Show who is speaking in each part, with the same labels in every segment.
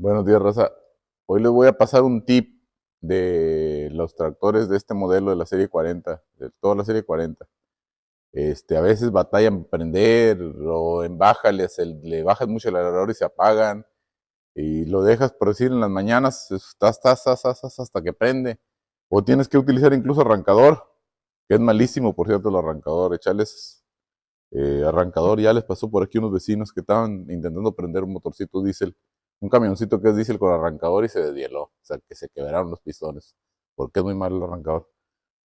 Speaker 1: Buenos días, raza. Hoy les voy a pasar un tip de los tractores de este modelo de la serie 40, de toda la serie 40. A veces batallan para prender o en baja le bajas mucho el acelerador y se apagan y lo dejas por decir en las mañanas, hasta que prende. O tienes que utilizar incluso arrancador, que es malísimo, por cierto, el arrancador. Echarles arrancador. Ya les pasó por aquí unos vecinos que estaban intentando prender un motorcito diésel, un camioncito que es diésel con arrancador y se deshieló, o sea que se quebraron los pistones, porque es muy malo el arrancador.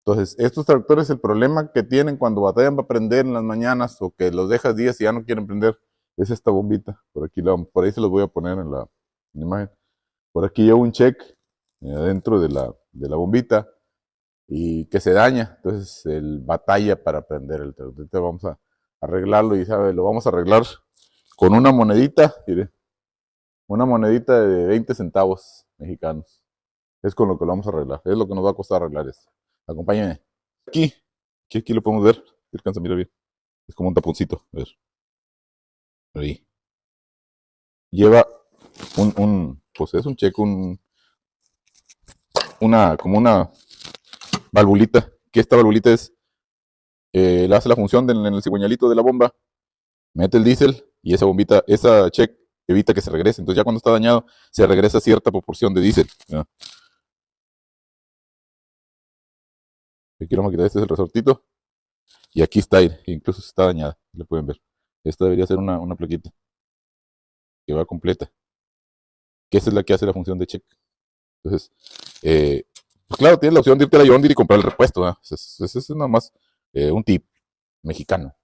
Speaker 1: Entonces, estos tractores, el problema que tienen cuando batallan para prender en las mañanas o que los dejas días y ya no quieren prender, es esta bombita. Por aquí, por ahí se los voy a poner en la imagen. Por aquí llevo un check adentro de la bombita y que se daña. Entonces, el batalla para prender el tractor. Entonces, vamos a arreglarlo y, ¿sabe? Lo vamos a arreglar con una monedita, mire, una monedita de 20 centavos mexicanos. Es con lo que lo vamos a arreglar. Es lo que nos va a costar arreglar esto. Acompáñenme. Aquí, aquí lo podemos ver. Si alcanza a mirar bien. Es como un taponcito. A ver. Ahí. Lleva pues es un cheque, como una valvulita. Que esta valvulita le hace la función en el cigüeñalito de la bomba. Mete el diésel y esa bombita, esa check evita que se regrese. Entonces ya cuando está dañado, se regresa cierta proporción de diésel. ¿Ya? Aquí vamos a quitar, este es el resortito. Y aquí está, incluso está dañada, le pueden ver. Esta debería ser una plaquita que va completa, que esa es la que hace la función de check. Entonces, pues claro, tienes la opción de irte a la John Deere y comprar el repuesto. Ese es nada más un tip mexicano.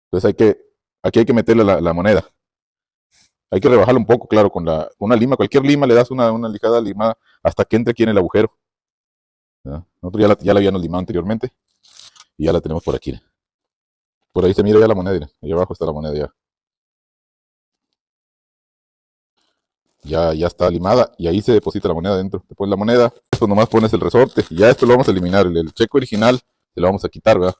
Speaker 1: Entonces aquí hay que meterle la moneda. Hay que rebajarlo un poco, claro, con una lima. Cualquier lima le das una lijada limada hasta que entre aquí en el agujero. ¿Ya? Nosotros ya la habíamos limado anteriormente y ya la tenemos por aquí. Por ahí se mira ya la moneda, ahí abajo está la moneda ya. Ya está limada y ahí se deposita la moneda dentro. Después la moneda, pues nomás pones el resorte y ya esto lo vamos a eliminar. El cheque original se lo vamos a quitar, ¿verdad?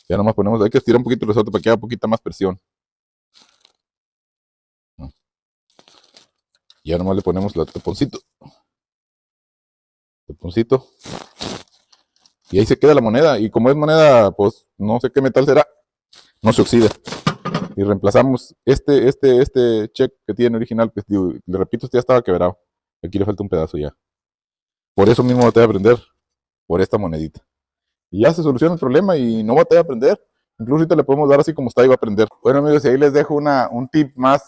Speaker 1: Ya nomás ponemos, hay que estirar un poquito el resorte para que haga poquita más presión. Ya nomás le ponemos el taponcito y ahí se queda la moneda. Y como es moneda, pues no sé qué metal será, no se oxida. Y reemplazamos este check que tiene original, pues digo, le repito, este ya estaba quebrado. Aquí le falta un pedazo ya. Por eso mismo te voy a prender, por esta monedita. Y ya se soluciona el problema y no batalla a aprender. Incluso ahorita le podemos dar así como está y va a aprender. Bueno amigos, y ahí les dejo un tip más